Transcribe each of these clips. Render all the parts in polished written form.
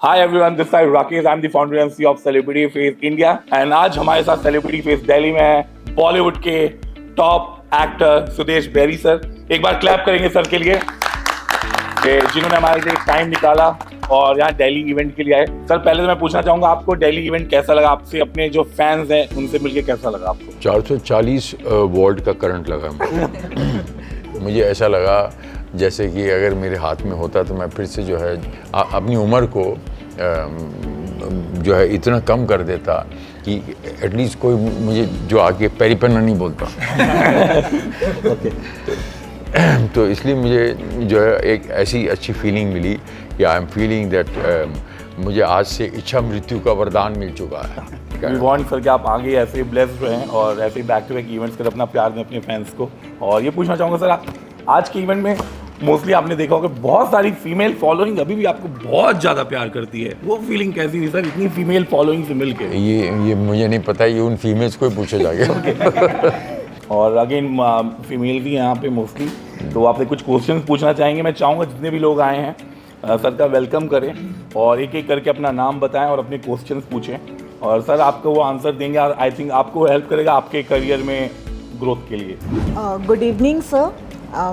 Hi everyone, this side Rakesh. I'm the founder and CEO of Celebrity Face India. And आज हमारे साथ Celebrity Face Delhi में है बॉलीवुड के top actor Sudesh Berry sir. एक बार क्लैप करेंगे सर के लिए कि जिन्होंने हमारे लिए टाइम निकाला और यहाँ दिल्ली इवेंट के लिए आए। सर पहले तो मैं पूछना चाहूँगा आपको दिल्ली इवेंट कैसा लगा, आपसे अपने जो फैंस हैं उनसे मिलके कैसा लगा आपको? 440 वोल्ट का करंट लगा मुझे ऐसा लगा जैसे कि अगर मेरे हाथ में होता तो मैं फिर से जो है अपनी उम्र को जो है इतना कम कर देता कि एटलीस्ट कोई मुझे जो आके पेरीपन्ना नहीं बोलता। तो इसलिए मुझे जो है एक ऐसी अच्छी फीलिंग मिली कि आई एम फीलिंग दैट मुझे आज से इच्छा मृत्यु का वरदान मिल चुका है। वी वांट सर कि आप आगे ऐसे ही ब्लेस्ड रहें और ऐसे ही बैक टू बैक इवेंट्स कर अपना प्यार दें अपने फैंस को। और ये पूछना चाहूँगा सर, आज के इवेंट में मोस्टली आपने देखा होगा बहुत सारी फीमेल फॉलोइंग अभी भी आपको बहुत ज़्यादा प्यार करती है, वो फीलिंग कैसी थी सर इतनी फीमेल फॉलोइंग से मिलके? ये मुझे नहीं पता, ये उन फीमेल्स को ही पूछे जाके। और अगेन फीमेल भी यहाँ पे मोस्टली, तो आपसे कुछ क्वेश्चंस पूछना चाहेंगे। मैं चाहूँगा जितने भी लोग आए हैं सर का वेलकम करें और एक एक करके अपना नाम बताएं और अपने क्वेश्चंस पूछें और सर आपको वो आंसर देंगे। आई थिंक आपको हेल्प करेगा आपके करियर में ग्रोथ के लिए। गुड इवनिंग सर,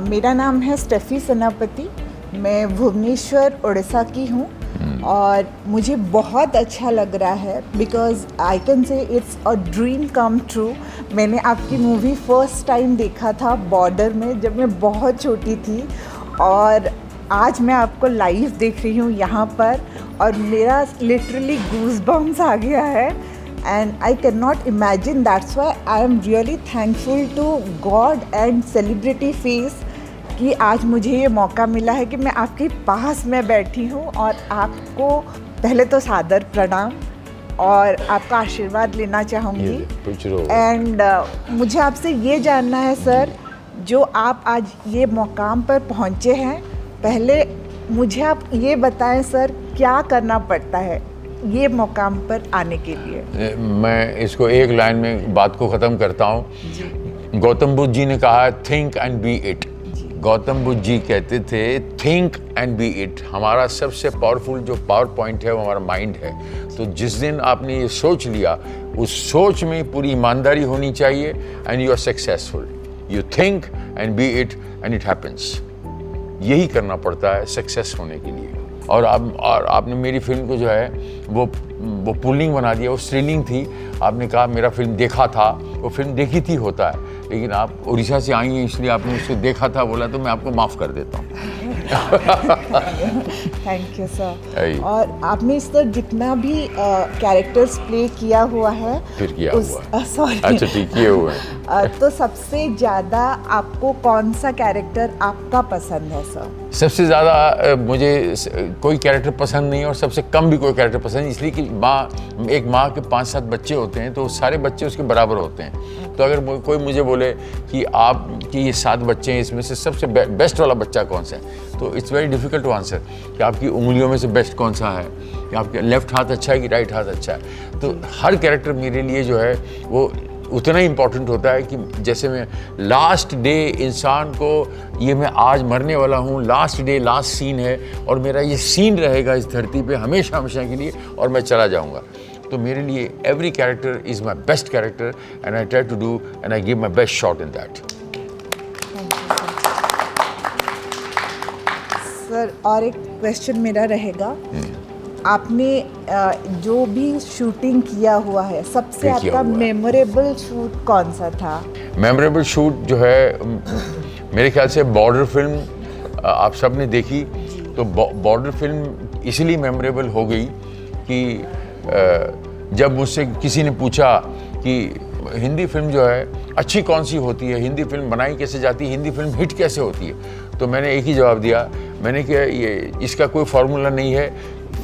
मेरा नाम है स्टेफी सेनापति, मैं भुवनेश्वर उड़ीसा की हूँ और मुझे बहुत अच्छा लग रहा है because I can say it's a dream come true. मैंने आपकी मूवी फर्स्ट टाइम देखा था बॉर्डर में जब मैं बहुत छोटी थी और आज मैं आपको लाइव देख रही हूँ यहाँ पर और मेरा लिटरली गूज बम्स आ गया है and I cannot imagine. That's why I am really thankful to God and Celebrity Face कि आज मुझे ये मौका मिला है कि मैं आपके पास में बैठी हूँ और आपको पहले तो सादर प्रणाम और आपका आशीर्वाद लेना चाहूँगी। एंड मुझे आपसे ये जानना है सर, जो आप आज ये मुकाम पर पहुँचे हैं, पहले मुझे आप ये बताएं सर क्या करना पड़ता है ये मुकाम पर आने के लिए? मैं इसको एक लाइन में बात को ख़त्म करता हूँ। गौतम बुद्ध जी ने कहा think and be it. Gautam Buddha ji कहते थे थिंक एंड बी इट। हमारा सबसे पावरफुल जो पावर पॉइंट है वो हमारा माइंड है। तो जिस दिन आपने ये सोच लिया, उस सोच में पूरी ईमानदारी होनी चाहिए and you are successful. You think and be it and it happens. यही करना पड़ता है सक्सेस होने के लिए। और आपने मेरी फिल्म को जो है वो पुल्लिंग बना दिया, वो स्त्रीलिंग थी। आपने कहा मेरा फिल्म देखा था, वो फिल्म देखी थी होता है, लेकिन आप उड़ीसा से आई हैं इसलिए आपने उसको देखा था बोला तो मैं आपको माफ़ कर देता हूँ। Thank you sir. और आपने इस तरह जितना भी कैरेक्टर्स प्ले किया हुआ है, फिर किया हुआ सॉरी अच्छा ठीक किए हुए हैं। तो सबसे ज़्यादा आपको कौन सा कैरेक्टर आपका पसंद है सर? सबसे ज़्यादा मुझे कोई कैरेक्टर पसंद नहीं और सबसे कम भी कोई कैरेक्टर पसंद नहीं, इसलिए कि एक माँ के 5-7 बच्चे होते हैं तो सारे बच्चे उसके बराबर होते हैं। तो अगर कोई मुझे बोले कि आपकी ये 7 बच्चे हैं, इसमें से सबसे बेस्ट वाला बच्चा कौन सा है, तो it's very difficult to answer कि आपकी उंगलियों में से बेस्ट कौन सा है, कि आपके लेफ्ट हाथ अच्छा है कि राइट हाथ अच्छा है। तो हर कैरेक्टर मेरे लिए जो है वो उतना ही इम्पॉर्टेंट होता है कि जैसे मैं लास्ट डे इंसान को, ये मैं आज मरने वाला हूँ, लास्ट डे लास्ट सीन है और मेरा ये सीन रहेगा इस धरती पे हमेशा हमेशा के लिए और मैं चला जाऊँगा। तो मेरे लिए every character is my best character and I try to do and I give my best shot in that. Sir और एक क्वेश्चन मेरा रहेगा, आपने जो भी शूटिंग किया हुआ है सबसे आपका मेमोरेबल शूट कौन सा था? मेमोरेबल शूट जो है मेरे ख्याल से बॉर्डर फिल्म आप सब ने देखी, तो बॉर्डर फिल्म इसलिए मेमोरेबल हो गई कि जब मुझसे किसी ने पूछा कि हिंदी फिल्म जो है अच्छी कौन सी होती है, हिंदी फिल्म बनाई कैसे जाती है, हिंदी फिल्म हिट कैसे होती है, तो मैंने एक ही जवाब दिया, मैंने कि ये इसका कोई फार्मूला नहीं है,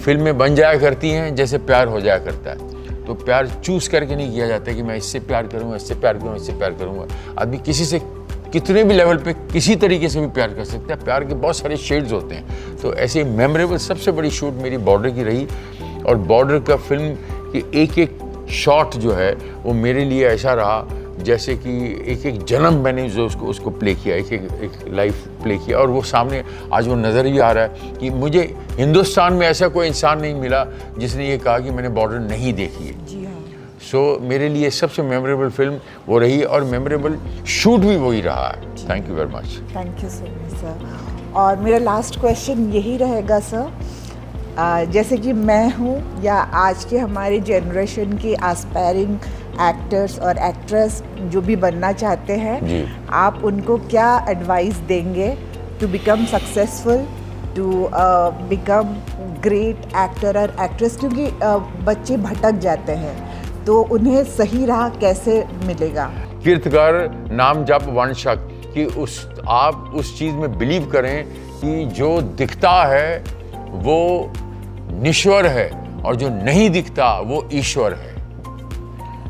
फिल्में बन जाया करती हैं जैसे प्यार हो जाया करता है। तो प्यार चूज़ करके नहीं किया जाता कि मैं इससे प्यार करूँगा, इससे प्यार करूँगा, इससे प्यार करूँगा। आदमी किसी से कितने भी लेवल पे किसी तरीके से भी प्यार कर सकता है, प्यार के बहुत सारे शेड्स होते हैं। तो ऐसे मेमोरेबल सबसे बड़ी शूट मेरी बॉर्डर की रही और बॉर्डर का फिल्म की एक एक शॉट जो है वो मेरे लिए ऐसा रहा जैसे कि एक एक जन्म मैंने जो उसको प्ले किया, एक लाइफ प्ले किया, और वो सामने आज वो नज़र भी आ रहा है कि मुझे हिंदुस्तान में ऐसा कोई इंसान नहीं मिला जिसने ये कहा कि मैंने बॉर्डर नहीं देखी है। जी हाँ। सो मेरे लिए सबसे मेमोरेबल फिल्म वो रही और मेमोरेबल शूट भी वही रहा है। Thank you very much. Thank you so much sir. और मेरा लास्ट क्वेश्चन यही रहेगा सर, जैसे कि मैं हूँ या आज के हमारे जनरेशन के एस्पायरिंग एक्टर्स और एक्ट्रेस जो भी बनना चाहते हैं, जी। आप उनको क्या एडवाइस देंगे to become successful, to become great actor और एक्ट्रेस? क्योंकि बच्चे भटक जाते हैं, तो उन्हें सही राह कैसे मिलेगा? कीर्तकर नाम जप वंशक कि आप उस चीज़ में बिलीव करें कि जो दिखता है वो निश्वर है और जो नहीं दिखता वो ईश्वर है।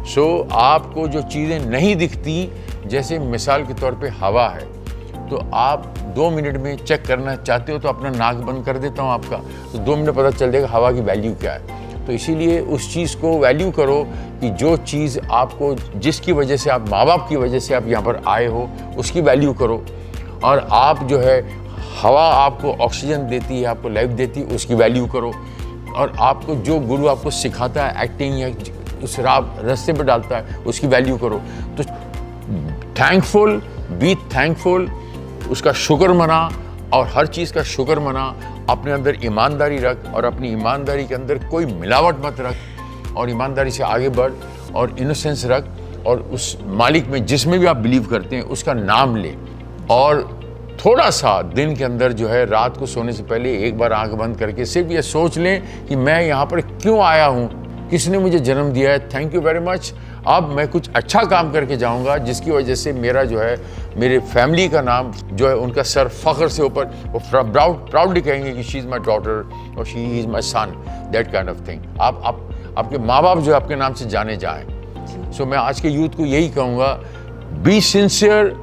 सो आपको जो चीज़ें नहीं दिखती, जैसे मिसाल के तौर पे हवा है, तो आप 2 मिनट में चेक करना चाहते हो तो अपना नाक बंद कर देता हूँ आपका, तो 2 मिनट पता चल जाएगा हवा की वैल्यू क्या है। तो इसीलिए उस चीज़ को वैल्यू करो कि जो चीज़ आपको, जिसकी वजह से आप, माँ बाप की वजह से आप यहाँ पर आए हो, उसकी वैल्यू करो। और आप जो है, हवा आपको ऑक्सीजन देती है, आपको लाइफ देती है, उसकी वैल्यू करो। और आपको जो गुरु आपको सिखाता है एक्टिंग या उस रास्ते पर डालता है, उसकी वैल्यू करो। तो थैंकफुल, बी थैंकफुल, उसका शुक्र मना, और हर चीज़ का शुक्र मना। अपने अंदर ईमानदारी रख और अपनी ईमानदारी के अंदर कोई मिलावट मत रख, और ईमानदारी से आगे बढ़ और इनोसेंस रख, और उस मालिक में जिसमें भी आप बिलीव करते हैं उसका नाम ले। और थोड़ा सा दिन के अंदर जो है, रात को सोने से पहले एक बार आंख बंद करके सिर्फ ये सोच लें कि मैं यहाँ पर क्यों आया हूँ, किसने मुझे जन्म दिया है, थैंक यू वेरी मच। अब मैं कुछ अच्छा काम करके जाऊंगा जिसकी वजह से मेरा जो है, मेरे फैमिली का नाम जो है, उनका सर फख्र से ऊपर, वो प्राउडली कहेंगे कि शी इज़ माई डॉटर और she is my son, that kind of thing. आपके माँ बाप जो है आपके नाम से जाने जाएं। सो मैं आज के यूथ को यही कहूँगा, be sincere,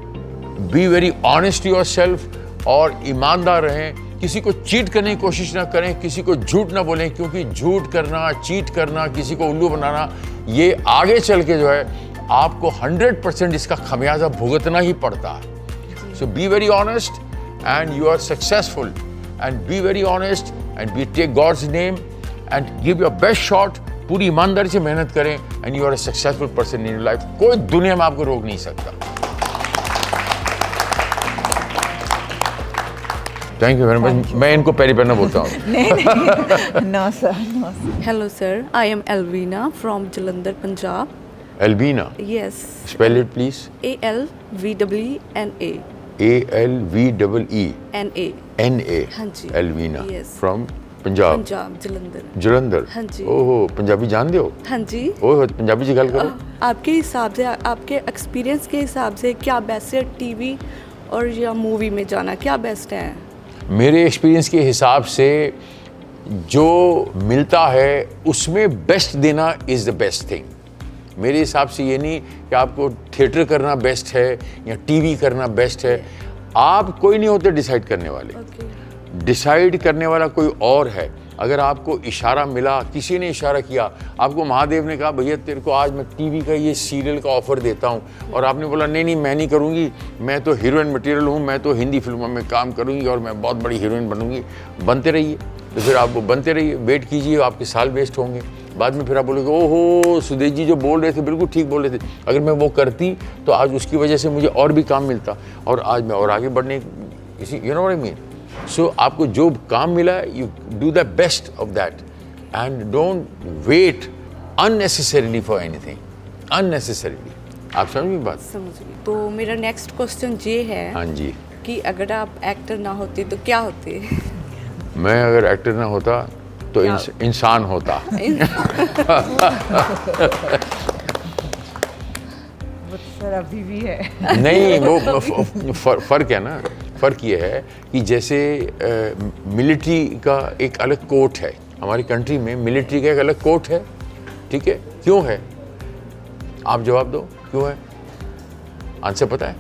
B very honest your self, और ईमानदार रहें। किसी को चीट करने की कोशिश ना करें, किसी को झूठ ना बोलें, क्योंकि झूठ करना, चीट करना, किसी को उल्लू बनाना, ये आगे चल के जो है आपको 100% इसका खमियाजा भुगतना ही पड़ता है। So be very honest and you are successful, and be very honest and be take God's name and give your best shot. पूरी ईमानदारी से मेहनत करें and you are a successful person in your life. कोई दुनिया में आपको रोक नहीं सकता। Thank you very much. मैं इनको पैरी पैना बोलता हूँ। No sir, no sir. Hello sir, I am Elvina from Jalandhar, Punjab. Elvina, Yes. spell it please. ALVEENA. ALVEENA. NA. हाँ जी। Elvina. Yes. From Punjab. Punjab, Jalandhar. Jalandhar. हाँ जी। ओहो, पंजाबी जानते हो? हाँ जी। ओहो, पंजाबी जी गल करो। आपके हिसाब से, आपके एक्सपीरियंस के हिसाब से क्या बेस्ट है, टीवी और या मूवी में जाना, क्या बेस्ट है? मेरे एक्सपीरियंस के हिसाब से जो मिलता है उसमें बेस्ट देना इज़ द बेस्ट थिंग। मेरे हिसाब से ये नहीं कि आपको थिएटर करना बेस्ट है या टीवी करना बेस्ट है। आप कोई नहीं होते डिसाइड करने वाले। डिसाइड करने वाला कोई और है। अगर आपको इशारा मिला, किसी ने इशारा किया, आपको महादेव ने कहा भैया तेरे को आज मैं टीवी का ये सीरियल का ऑफर देता हूँ, और आपने बोला नहीं नहीं मैं नहीं करूँगी, मैं तो हीरोइन मटेरियल हूँ, मैं तो हिंदी फिल्मों में काम करूँगी और मैं बहुत बड़ी हीरोइन बनूँगी। बनते रहिए, तो फिर आप वो बनते रहिए, वेट कीजिए, आपके साल वेस्ट होंगे। बाद में फिर आप बोलोगे ओहो सुदेश जी जो बोल रहे थे बिल्कुल ठीक बोल रहे थे, अगर मैं वो करती तो आज उसकी वजह से मुझे और भी काम मिलता और आज मैं और आगे बढ़ने किसी, you know what I mean. So आपको जो काम मिला है, you do the best of that and don't wait unnecessarily for anything, unnecessarily. आप समझ बात? समझ गई। तो मेरा नेक्स्ट क्वेश्चन ये है, हाँ जी, कि अगर आप एक्टर ना होते तो क्या होते? मैं अगर एक्टर ना होता तो इंसान होता। वो सर अभी भी है। नहीं, वो फर्क है ना। फ़र्क ये है कि जैसे मिलिट्री का एक अलग कोट है, हमारी कंट्री में मिलिट्री का एक अलग कोट है, ठीक है? क्यों है? आप जवाब दो, क्यों है? आंसर पता है?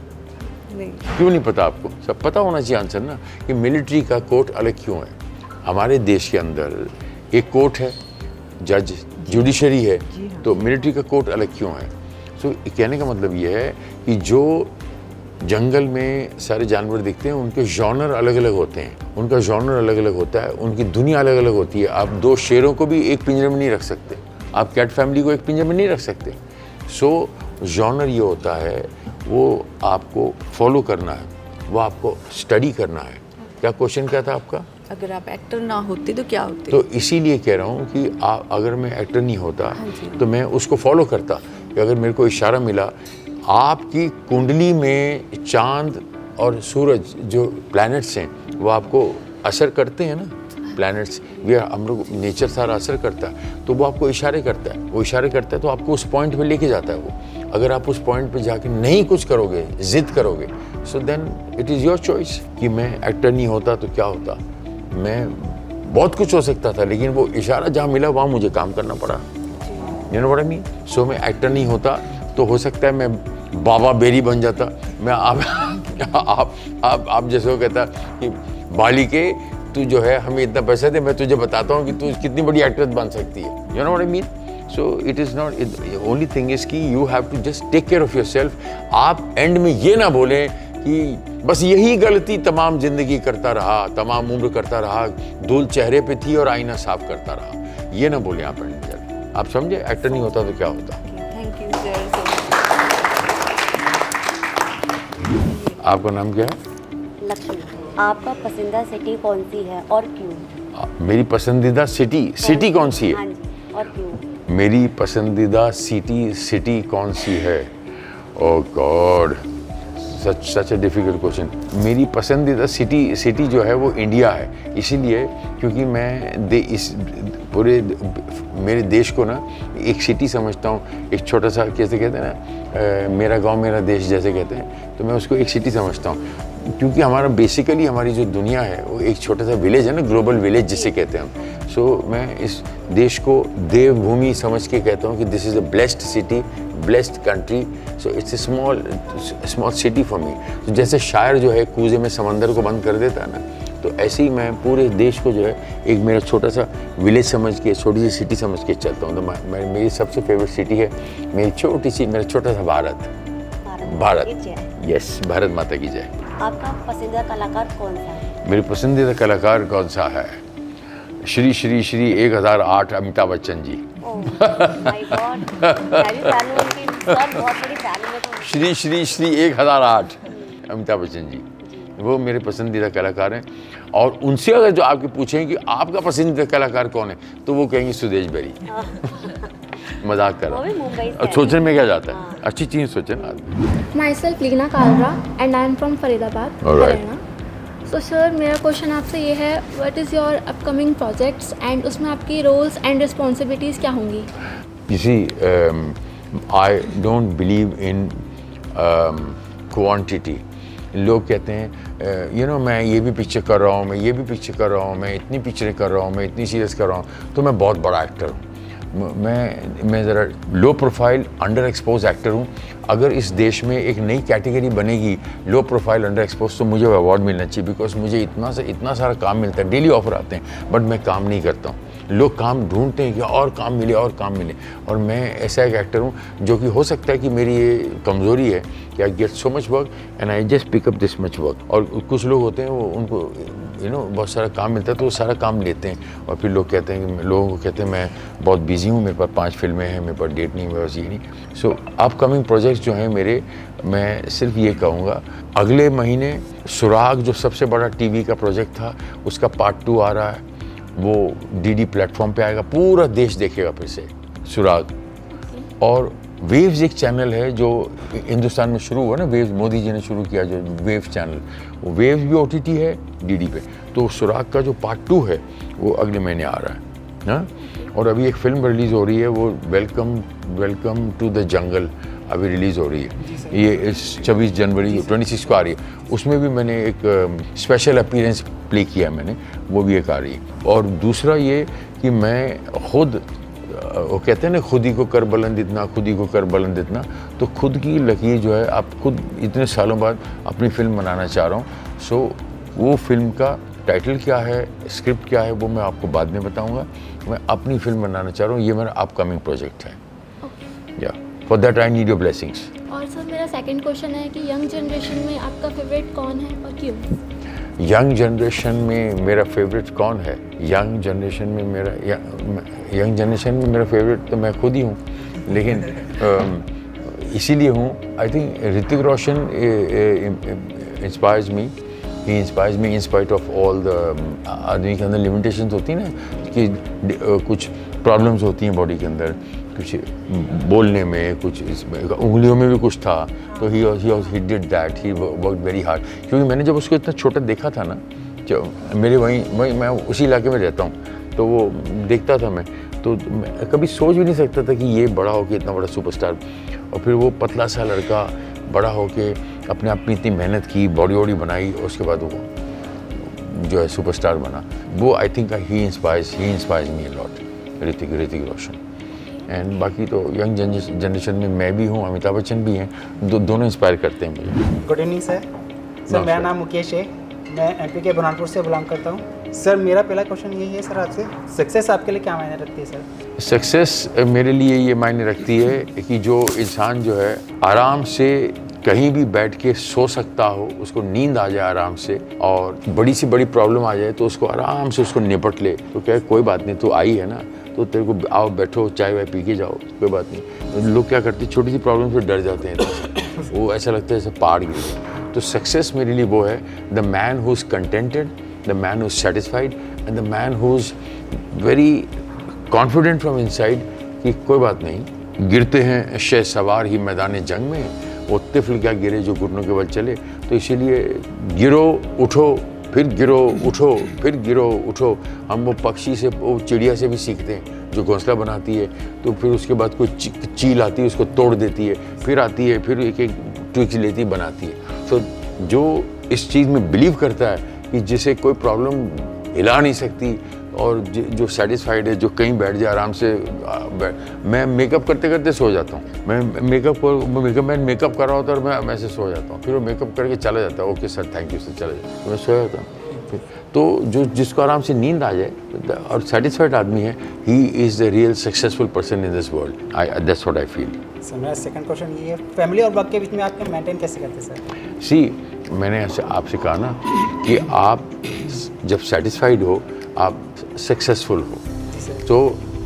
नहीं। क्यों नहीं पता आपको? सब पता होना चाहिए आंसर ना, कि मिलिट्री का कोट अलग क्यों है। हमारे देश के अंदर एक कोर्ट है, जज जुडिशरी है, तो मिलिट्री का कोर्ट अलग क्यों है? सो कहने का मतलब ये है कि जो जंगल में सारे जानवर दिखते हैं उनके जॉनर अलग अलग होते हैं, उनका जॉनर अलग अलग होता है, उनकी दुनिया अलग अलग होती है। आप 2 शेरों को भी एक पिंजरे में नहीं रख सकते, आप कैट फैमिली को एक पिंजरे में नहीं रख सकते। सो जॉनर ये होता है, वो आपको फॉलो करना है, वो आपको स्टडी करना है। क्या क्वेश्चन क्या था आपका? अगर आप एक्टर ना होते तो क्या होते? तो इसीलिए कह रहा हूँ कि अगर मैं एक्टर नहीं होता तो मैं उसको फॉलो करता कि अगर मेरे को इशारा मिला, आपकी कुंडली में चांद और सूरज जो प्लैनेट्स हैं वो आपको असर करते हैं ना, प्लैनेट्स ये हम लोग नेचर सारा असर करता है, तो वो आपको इशारे करता है, वो इशारे करता है तो आपको उस पॉइंट पे लेके जाता है वो। अगर आप उस पॉइंट पे जाके नहीं कुछ करोगे, जिद करोगे, so then it is your choice कि मैं एक्टर नहीं होता तो क्या होता। मैं बहुत कुछ हो सकता था, लेकिन वो इशारा जहाँ मिला वहाँ मुझे काम करना पड़ा। You know what I mean? So मैं एक्टर नहीं होता तो हो सकता है मैं बाबा बेरी बन जाता। मैं आप जैसे वो कहता कि बाली के तू जो है हमें इतना पैसा दे, मैं तुझे बताता हूँ कि तू कितनी बड़ी एक्ट्रेस बन सकती है। You know what I mean? So it is not, only thing is कि you have to just take care of yourself. आप एंड में ये ना बोलें कि बस यही गलती तमाम जिंदगी करता रहा, तमाम उम्र करता रहा, धूल चेहरे पे थी और आईना साफ करता रहा, ये ना बोले आप एंड में। आप समझे? एक्टर नहीं होता तो क्या होता। Thank you sir. आपका नाम क्या है? लक्ष्मी। आपका पसंदीदा सिटी कौन सी है और क्यों? मेरी पसंदीदा सिटी कौन सी हाँ है? जी, और क्यों? मेरी पसंदीदा सिटी कौन सी है? Oh God, such a difficult question. मेरी पसंदीदा सिटी जो है वो इंडिया है, इसीलिए क्योंकि मैं इस पूरे मेरे देश को ना एक सिटी समझता हूँ, एक छोटा सा, कैसे कहते हैं ना, मेरा गांव मेरा देश जैसे कहते हैं, तो मैं उसको एक सिटी समझता हूँ। क्योंकि हमारा बेसिकली हमारी जो दुनिया है वो एक छोटा सा विलेज है ना, ग्लोबल विलेज जिसे कहते हैं हम। सो मैं इस देश को देवभूमि समझ के कहता हूँ कि this is a blessed city, blessed country, so it's a small city for me. तो जैसे शायर जो है कूजे में समंदर को बंद कर देता है ना, तो ऐसे ही मैं पूरे देश को जो है एक मेरा छोटा सा विलेज समझ के, छोटी सी सिटी समझ के चलता हूँ। तो मेरी सबसे फेवरेट सिटी है मेरी छोटी सी, मेरा छोटा सा भारत। यस, भारत माता की जय। आपका पसंदीदा कलाकार कौन सा है? मेरी पसंदीदा कलाकार कौन सा है? Shri 1008 Amitabh Bachchan ji. Oh my God, मैं भी फैन हूं उनकी, सब बहुत बड़ी फैन हूं मैं तो। श्री 1008 अमिताभ बच्चन जी, वो मेरे पसंदीदा कलाकार हैं। और उनसे अगर जो आपके पूछें कि आपका पसंदीदा कलाकार कौन है, तो वो कहेंगे सुदेश बेरी। मजाक कर वो भी मुंबई से रहा, है। सोचने में क्या जाता है, अच्छी चीज़ सोचे ना आदमी। Myself Leena Kalra and I am from Faridabad, Alright. Haryana. So sir, मेरा क्वेश्चन आपसे ये है, what is your upcoming projects and उसमें आपकी roles and responsibilities क्या होंगी? You see, I don't believe in quantity. लोग कहते हैं मैं ये भी पिक्चर कर रहा हूँ, मैं ये भी पिक्चर कर रहा हूँ, मैं इतनी पिक्चरें कर रहा हूँ, मैं इतनी सीरीज कर रहा हूँ, तो मैं बहुत बड़ा एक्टर हूँ। मैं ज़रा low profile under expose actor हूँ। अगर इस देश में एक नई कैटेगरी बनेगी लो प्रोफाइल अंडर एक्सपोज, तो मुझे अवार्ड मिलना चाहिए, बिकॉज मुझे इतना सारा काम मिलता है, डेली ऑफर आते हैं, बट मैं काम नहीं करता हूँ। लोग काम ढूंढते हैं कि और काम मिले और काम मिले, और मैं ऐसा एक एक्टर हूँ जो कि हो सकता है कि मेरी ये कमज़ोरी है कि I get so much work and I just pick up this much work. और कुछ लोग होते हैं वो उनको बहुत सारा काम मिलता है तो वो सारा काम लेते हैं, और फिर लोग कहते हैं कि लोगों को कहते हैं मैं बहुत बिजी हूँ, मेरे पास 5 फिल्में हैं, मेरे पास डेट नहीं, मेरे पास ये नहीं। सो अपकमिंग प्रोजेक्ट्स जो हैं मेरे, मैं सिर्फ ये कहूँगा, अगले महीने सुराग जो सबसे बड़ा टीवी का प्रोजेक्ट था उसका पार्ट 2 आ रहा है, वो डीडी प्लेटफॉर्म पे आएगा, पूरा देश देखेगा फिर से सुराग। और वेव्स एक चैनल है जो हिंदुस्तान में शुरू हुआ ना, वेव्स मोदी जी ने शुरू किया जो वेव चैनल, वो वेव्स भी OTT है डीडी पे। तो सुराग का जो पार्ट 2 है वो अगले महीने आ रहा है ना। और अभी एक फिल्म रिलीज़ हो रही है, वो वेलकम टू द जंगल अभी रिलीज़ हो रही है, ये इस 26 जनवरी 26 को आ रही है। उसमें भी मैंने एक स्पेशल अपीयरेंस प्ले किया है मैंने, वो भी एक आ रही है। और दूसरा ये कि मैं खुद, वो कहते हैं ना खुद ही को कर बुलंद इतना, खुद ही को कर बुलंद इतना, तो खुद की लकीर जो है, आप खुद इतने सालों बाद अपनी फिल्म बनाना चाह रहा हूँ। सो वो फिल्म का टाइटल क्या है, स्क्रिप्ट क्या है, वो मैं आपको बाद में बताऊँगा। मैं अपनी फिल्म बनाना चाह रहा हूँ, ये मेरा अपकमिंग प्रोजेक्ट है। या for that I need your blessings. और सर मेरा सेकंड क्वेश्चन है कि यंग जनरेशन में आपका फेवरेट कौन है और क्यों? यंग जनरेशन में मेरा फेवरेट कौन है? यंग जनरेशन में मेरा फेवरेट तो मैं खुद ही हूँ, लेकिन इसीलिए हूँ, I think Hrithik Roshan inspires me, he inspires me in spite of all the, आदमी के अंदर लिमिटेशंस होती हैं ना, कि कुछ प्रॉब्लम्स होती हैं बॉडी के अंदर, कुछ बोलने में, कुछ इसमें उंगलियों में भी कुछ था, तो he did that, he worked very hard. क्योंकि मैंने जब उसको इतना छोटा देखा था ना, जो मेरे वहीं मैं उसी इलाके में रहता हूँ, तो वो देखता था मैं, तो मैं कभी सोच भी नहीं सकता था कि ये बड़ा होके इतना बड़ा सुपरस्टार, और फिर वो पतला सा लड़का बड़ा होके अपने आप में इतनी मेहनत की, बॉडी वॉडी बनाई, और उसके बाद वो जो है सुपरस्टार बना। वो I think he inspires me a lot, Hrithik Roshan. And बाकी तो यंग जनरेशन में मैं भी हूँ, अमिताभ बच्चन भी हैं, दोनों इंस्पायर करते हैं मुझे। Good evening sir. मेरा नाम मुकेश है, मैं एमपी के बुरहानपुर से बिलोंग करता हूँ। सर मेरा पहला क्वेश्चन यही है सर आपसे, सक्सेस आपके लिए क्या मायने रखती है सर? सक्सेस मेरे लिए ये मायने रखती है कि जो इंसान जो है आराम से कहीं भी बैठ के सो सकता हो, उसको नींद आ जाए आराम से, और बड़ी से बड़ी प्रॉब्लम आ जाए तो उसको आराम से उसको निपट ले, तो क्या कोई बात नहीं, तो आई है ना, तो तेरे को आओ बैठो, चाय वाय पी के जाओ, कोई बात नहीं। लोग क्या करते हैं, छोटी सी प्रॉब्लम से डर जाते हैं, वो ऐसा लगता है जैसे पहाड़ गिर गया। तो सक्सेस मेरे लिए वो है, the man who is contented, the man who is satisfied, and the man who is very confident from inside कि कोई बात नहीं, गिरते हैं शह सवार ही मैदान जंग में, वो तिफल क्या गिरे जो घुटनों के बल चले। तो इसीलिए गिरो उठो, फिर गिरो उठो, फिर गिरो उठो। हम वो पक्षी से, वो चिड़िया से भी सीखते हैं, जो घोंसला बनाती है तो फिर उसके बाद कोई चील आती है, उसको तोड़ देती है, फिर आती है, फिर एक एक ट्विक्स लेती बनाती है। तो जो इस चीज़ में बिलीव करता है कि जिसे कोई प्रॉब्लम हिला नहीं सकती, और जो सेटिस्फाइड है, जो कहीं बैठ जाए आराम से, मैं मेकअप करते करते सो जाता हूँ। मैं मेकअप मैन मेकअप कर रहा होता है और मैं ऐसे सो जाता हूँ, फिर वो मेकअप करके चला जाता है, okay sir thank you sir, चला जाता है, तो मैं सो जाता हूँ। तो जो जिसको आराम से नींद आ जाए और सेटिस्फाइड आदमी है, he is the real successful person in this world. That's what I feel. Sir मेरा सेकंड क्वेश्चन ये है, फैमिली और वर्क के बीच में आप मेंटेन कैसे करते हैं सर? सी, मैंने ऐसे आपसे कहा ना कि आप जब सेटिस्फाइड हो, आप सक्सेसफुल हो, तो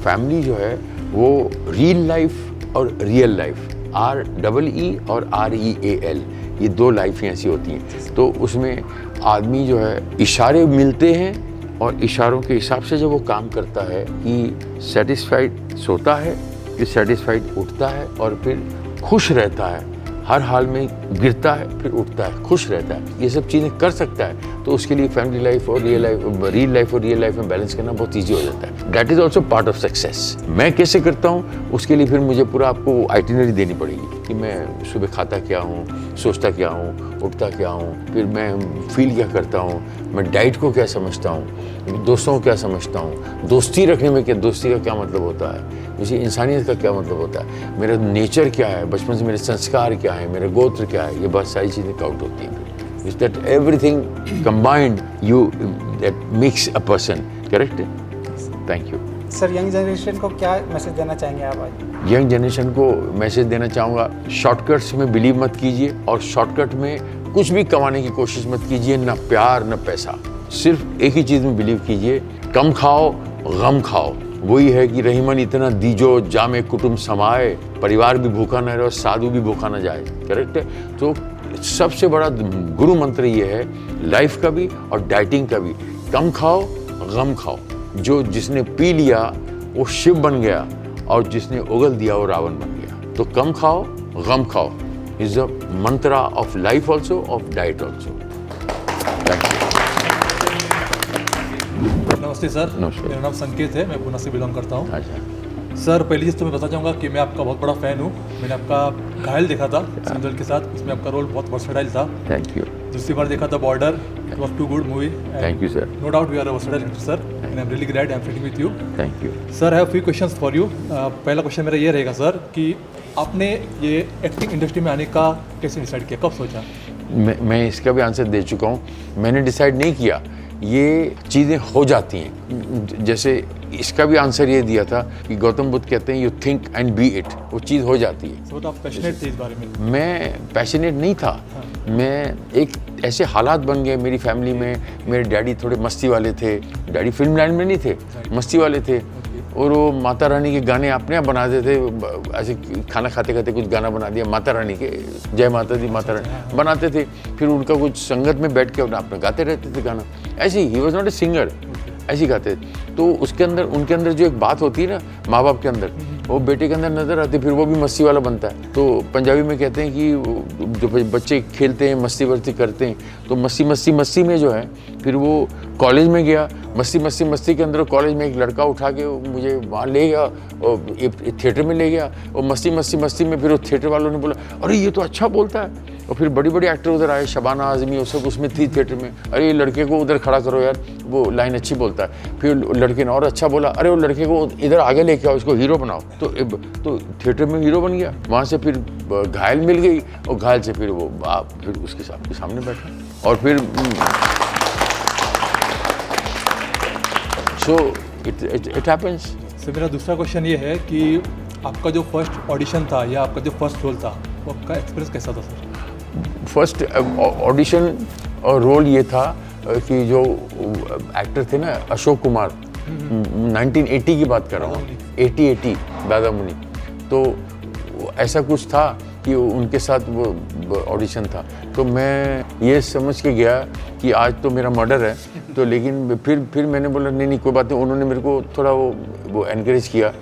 फैमिली जो है वो रियल लाइफ और रियल लाइफ, REE और REAL, ये दो लाइफ ही ऐसी होती हैं। तो उसमें आदमी जो है, इशारे मिलते हैं और इशारों के हिसाब से जब वो काम करता है, कि सेटिस्फाइड सोता है, फिर सेटिस्फाइड उठता है, और फिर खुश रहता है, हर हाल में गिरता है फिर उठता है, खुश रहता है, ये सब चीज़ें कर सकता है, तो उसके लिए फैमिली लाइफ और रियल लाइफ में बैलेंस करना बहुत ईजी हो जाता है। That is also part of success. मैं कैसे करता हूँ, उसके लिए फिर मुझे पूरा आपको आइटिनरी देनी पड़ेगी कि मैं सुबह खाता क्या हूँ, सोचता क्या हूँ, उठता क्या हूँ, फिर मैं फील क्या करता हूँ, मैं डाइट को क्या समझता हूँ, दोस्तों को क्या समझता हूँ, दोस्ती रखने में क्या, दोस्ती का क्या मतलब होता है, मुझे इंसानियत का क्या मतलब होता है, मेरा नेचर क्या है, बचपन से मेरे संस्कार क्या है, मेरे गोत्र क्या है, ये बहुत सारी चीज़ें काउंट होती हैं। Is that everything combined that makes a person, correct? Thank you. Sir young generation को क्या मैसेज देना चाहेंगे आप आज? यंग जनरेशन को मैसेज देना चाहूँगा, शॉर्टकट्स में बिलीव मत कीजिए, और शॉर्टकट में कुछ भी कमाने की कोशिश मत कीजिए, ना प्यार ना पैसा। सिर्फ एक ही चीज़ में बिलीव कीजिए, कम खाओ गम खाओ। वही है कि रहीमन इतना दीजो जामे कुटुंब समाए, परिवार भी भूखा न रहे और साधु भी भूखा न जाए, करेक्ट है? तो सबसे बड़ा गुरु मंत्र ये है लाइफ का भी और डाइटिंग का भी, कम खाओ गम खाओ। जो जिसने पी लिया वो शिव बन गया, और जिसने उगल दिया वो रावण बन गया। तो कम खाओ गम खाओ is the Mantra of life also, of diet also. Thank you. नमस्ते सर। नमस्ते। मेरा नाम संकेत है, मैं पुणे से बिलोंग करता हूँ। अच्छा सर, पहली चीज़ तो मैं बताना चाहूँगा कि मैं आपका बहुत बड़ा फ़ैन हूँ। मैंने आपका घायल देखा था सिंदल के साथ, उसमें आपका रोल बहुत वर्सेटाइल था। Thank you. दूसरी बार देखा था Border, it was too good movie. Thank you sir. No doubt you are a versatile actor sir, and I am really glad I am fitting with you. Thank you sir, I have few questions for you. पहला question मेरा ये रहेगा sir कि आपने ये acting industry में आने का कैसे डिसाइड किया, कब सोचा? मैं इसका भी आंसर दे चुका हूँ। मैंने डिसाइड नहीं किया, ये चीज़ें हो जाती हैं। जैसे इसका भी आंसर ये दिया था कि गौतम बुद्ध कहते हैं you think and be it, वो चीज़ हो जाती है। तो आप पैशनेट थे इस बारे में? मैं पैशनेट नहीं था, मैं एक ऐसे हालात बन गए मेरी फैमिली में। मेरे डैडी थोड़े मस्ती वाले थे, डैडी फिल्म लाइन में नहीं थे, मस्ती वाले थे, और वो माता रानी के गाने अपने आप बनाते थे। ऐसे खाना खाते खाते कुछ गाना बना दिया माता रानी के, जय माता दी माता रानी बनाते थे, फिर उनका कुछ संगत में बैठ के अपने गाते रहते थे गाना। ऐसे he was not a singer, ऐसे ही गाते। तो उसके अंदर उनके अंदर जो एक बात होती है ना माँ बाप के अंदर, वो बेटे के अंदर नजर आती, फिर वो भी मस्ती वाला बनता है। तो पंजाबी में कहते हैं कि जो बच्चे खेलते हैं मस्ती वस्ती करते हैं, तो मस्ती में जो है फिर वो कॉलेज में गया, मस्ती के अंदर कॉलेज में एक लड़का उठा के मुझे वहाँ ले गया और थिएटर में ले गया, और मस्ती में फिर वो थिएटर वालों ने बोला अरे ये तो अच्छा बोलता है। और फिर बड़ी बड़ी एक्टर उधर आए, शबाना आज़मी वो सब उसमें थी थिएटर में, अरे ये लड़के को उधर खड़ा करो यार, वो लाइन अच्छी बोलता है। फिर लड़के ने और अच्छा बोला, अरे वो लड़के को इधर आगे लेके आओ, इसको हीरो बनाओ। तो थिएटर में हीरो बन गया। वहाँ से फिर घायल मिल गई, और घायल से फिर वो फिर उसके सामने बैठा, और फिर सो इट हैपेंस। सर मेरा दूसरा क्वेश्चन ये है कि आपका जो फर्स्ट ऑडिशन था या आपका जो फर्स्ट रोल था, वो आपका एक्सपीरियंस कैसा था सर? फर्स्ट ऑडिशन और रोल ये था कि जो एक्टर थे ना अशोक कुमार, 1980 की बात कर रहा हूँ, 80 दादा मुनि, तो ऐसा कुछ था कि उनके साथ वो ऑडिशन था। तो मैं ये समझ के गया कि आज तो मेरा मर्डर है, तो लेकिन फिर मैंने बोला नहीं कोई बात नहीं। उन्होंने मेरे को थोड़ा वो एनकरेज किया,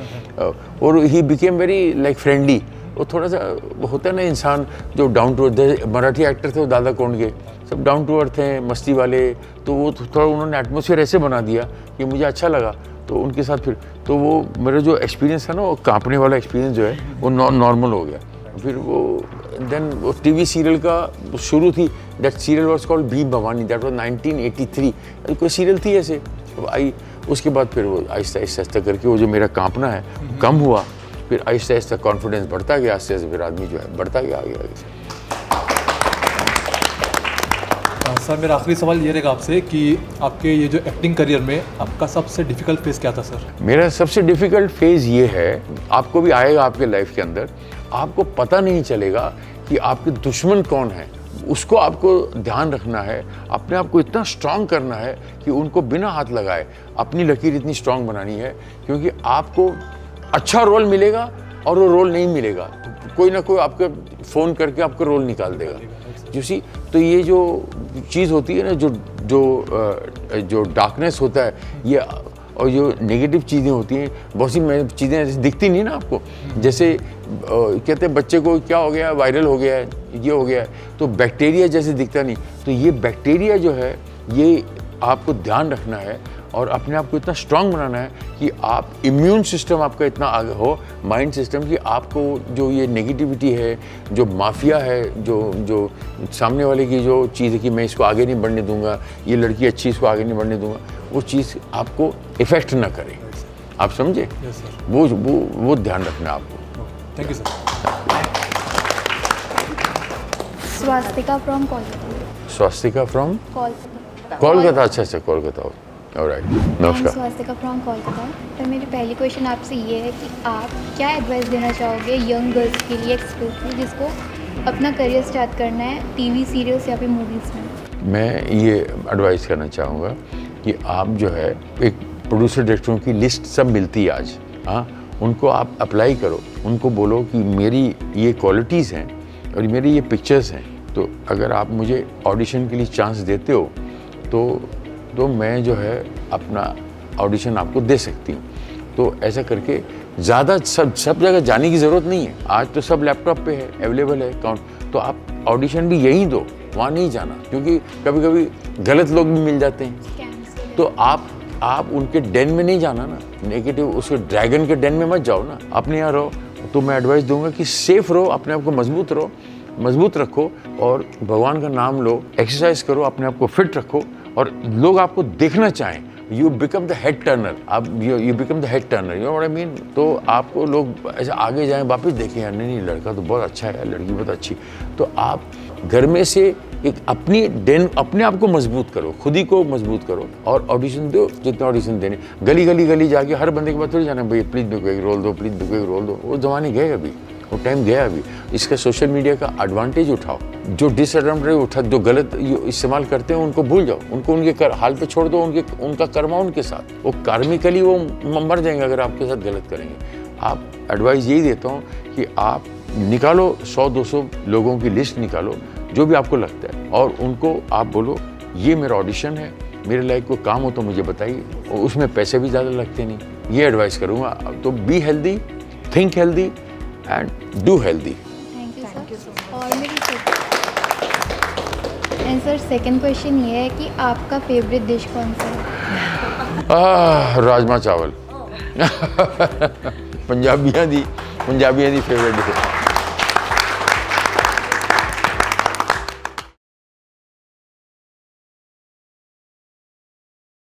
और he became very like friendly. वो थोड़ा सा होता है ना इंसान जो down to earth, Marathi actor थे वो दादा कोंडके, सब डाउन टू अर्थ हैं, मस्ती वाले, तो वो थोड़ा उन्होंने एटमॉस्फेयर ऐसे बना दिया कि मुझे अच्छा लगा। तो उनके साथ फिर तो वो मेरा जो एक्सपीरियंस था ना, वो कांपने वाला एक्सपीरियंस जो है वो नॉर्मल हो गया। फिर वो देन वो टीवी सीरियल का शुरू थी, दैट सीरियल वाज कॉल्ड बी भवानी, दैट वाज 1983, कोई सीरियल थी ऐसे आई। उसके बाद फिर वो आहिस्ता आहिस्ता करके वो जो मेरा कांपना है कम हुआ, फिर आहिस्ता आहिस्ता कॉन्फिडेंस बढ़ता गया, आहिस्ता आहिस्ता फिर आदमी जो है बढ़ता गया आगे। सर मेरा आखिरी सवाल ये रहेगा आपसे कि आपके ये जो एक्टिंग करियर में आपका सबसे डिफ़िकल्ट फेज़ क्या था सर? मेरा सबसे डिफ़िकल्ट फेज़ ये है, आपको भी आएगा आपके लाइफ के अंदर, आपको पता नहीं चलेगा कि आपके दुश्मन कौन है। उसको आपको ध्यान रखना है, अपने आप को इतना स्ट्रांग करना है कि उनको बिना हाथ लगाए अपनी लकीर इतनी स्ट्रांग बनानी है, क्योंकि आपको अच्छा रोल मिलेगा और वो रोल नहीं मिलेगा, कोई ना कोई आपके फ़ोन करके आपका रोल निकाल देगा। जूसी तो ये जो चीज़ होती है ना, जो डार्कनेस होता है ये, और जो नेगेटिव चीज़ें होती हैं, बहुत सी चीज़ें ऐसी दिखती नहीं ना आपको। जैसे कहते हैं बच्चे को क्या हो गया, वायरल हो गया है, ये हो गया है, तो बैक्टीरिया जैसे दिखता नहीं, तो ये बैक्टीरिया जो है ये आपको ध्यान रखना है और अपने आप को इतना स्ट्रांग बनाना है कि आप इम्यून सिस्टम आपका इतना आगे हो, माइंड सिस्टम, कि आपको जो ये नेगेटिविटी है, जो माफिया है, जो सामने वाले की जो चीज़ है कि मैं इसको आगे नहीं बढ़ने दूंगा, ये लड़की अच्छी इसको आगे नहीं बढ़ने दूंगा, वो चीज़ आपको इफ़ेक्ट ना करे। आप समझे? वो ध्यान रखना आपको। Thank you sir. Swastika from Kolkata. Swastika from Kolkata. अच्छा कोलकाता। ऑलराइट, नमस्कार। स्वास्तिका फ्रॉम कोलकाता। तो मेरी पहली क्वेश्चन आपसे ये है कि आप क्या एडवाइस देना चाहोगे यंग गर्ल्स के लिए एक्सपेशली जिसको अपना करियर स्टार्ट करना है टीवी सीरियल्स या फिर मूवीज़ में? मैं ये एडवाइस करना चाहूँगा कि आप जो है, एक प्रोड्यूसर डायरेक्टरों की लिस्ट सब मिलती है आज, हाँ, उनको आप अप्लाई करो, उनको बोलो कि मेरी ये क्वालिटीज़ हैं और मेरी ये पिक्चर्स हैं, तो अगर आप मुझे ऑडिशन के लिए चांस देते हो तो मैं जो है अपना ऑडिशन आपको दे सकती हूँ। तो ऐसा करके ज़्यादा सब जगह जाने की ज़रूरत नहीं है, आज तो सब लैपटॉप पे है, अवेलेबल है अकाउंट, तो आप ऑडिशन भी यहीं दो, वहाँ नहीं जाना, क्योंकि कभी कभी गलत लोग भी मिल जाते हैं। तो आप उनके डेन में नहीं जाना ना, नेगेटिव उसके ड्रैगन के डेन में मत जाओ ना, अपने यहाँ रहो। तो मैं एडवाइस दूंगा कि सेफ रहो, अपने आप को मजबूत रखो और भगवान का नाम लो, एक्सरसाइज करो, अपने आप को फिट रखो और लोग आपको देखना चाहें। You become the head turner, आप you become the head turner, you know what I mean. तो आपको लोग ऐसे आगे जाएं, वापस देखें यार नहीं लड़का तो बहुत अच्छा है, लड़की बहुत अच्छी। तो आप घर में से एक अपने आप को मजबूत करो, खुद ही को मजबूत करो और ऑडिशन दो जितने ऑडिशन देने। गली गली जाके हर बंदे के पास थोड़ी जाना भैया प्लीज़ मेरे को एक रोल दो, प्लीज़ मेरे को एक रोल दो। वो ज़माने गए अभी, वो टाइम गया अभी। इसका सोशल मीडिया का एडवांटेज उठाओ, जो डिसएडवांटेज उठा, जो गलत इस्तेमाल करते हैं उनको भूल जाओ, उनको उनके हाल पे छोड़ दो, उनका कर्मा उनके साथ, वो कार्मिकली वो मर जाएंगे अगर आपके साथ गलत करेंगे। आप एडवाइस यही देता हूँ कि आप निकालो 100-200 लोगों की लिस्ट निकालो जो भी आपको लगता है और उनको आप बोलो ये मेरा ऑडिशन है, मेरे लायक कोई काम हो तो मुझे बताइए, और उसमें पैसे भी ज़्यादा लगते नहीं। ये एडवाइस करूँगा। तो be healthy, think healthy and do healthy. Thank you sir. और मेरी सर सेकंड क्वेश्चन ये है कि आपका फेवरेट डिश कौन सा है? राजमा चावल। पंजाबियां दी फेवरेट डिश है।